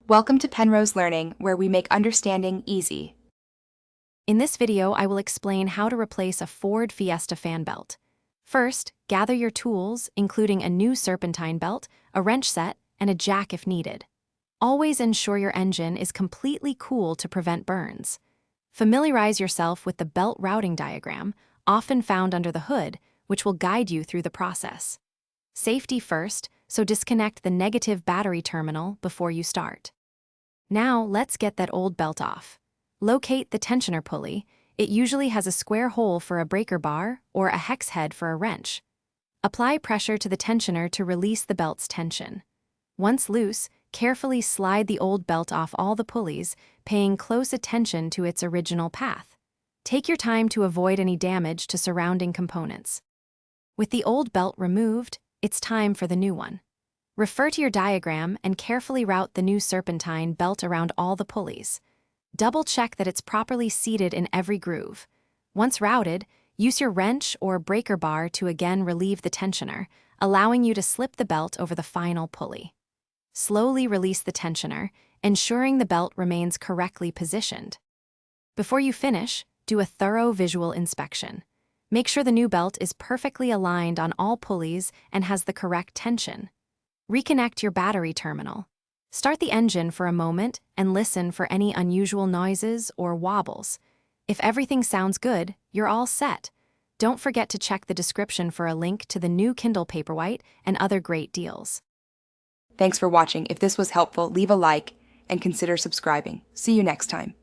Welcome to Penrose Learning, where we make understanding easy. In this video, I will explain how to replace a Ford Fiesta fan belt. First, gather your tools, including a new serpentine belt, a wrench set, and a jack if needed. Always ensure your engine is completely cool to prevent burns. Familiarize yourself with the belt routing diagram, often found under the hood, which will guide you through the process. Safety first, so disconnect the negative battery terminal before you start. Now, let's get that old belt off. Locate the tensioner pulley. It usually has a square hole for a breaker bar or a hex head for a wrench. Apply pressure to the tensioner to release the belt's tension. Once loose, carefully slide the old belt off all the pulleys, paying close attention to its original path. Take your time to avoid any damage to surrounding components. With the old belt removed, it's time for the new one. Refer to your diagram and carefully route the new serpentine belt around all the pulleys. Double-check that it's properly seated in every groove. Once routed, use your wrench or breaker bar to again relieve the tensioner, allowing you to slip the belt over the final pulley. Slowly release the tensioner, ensuring the belt remains correctly positioned. Before you finish, do a thorough visual inspection. Make sure the new belt is perfectly aligned on all pulleys and has the correct tension. Reconnect your battery terminal. Start the engine for a moment and listen for any unusual noises or wobbles. If everything sounds good, you're all set. Don't forget to check the description for a link to the new Kindle Paperwhite and other great deals. Thanks for watching. If this was helpful, leave a like and consider subscribing. See you next time.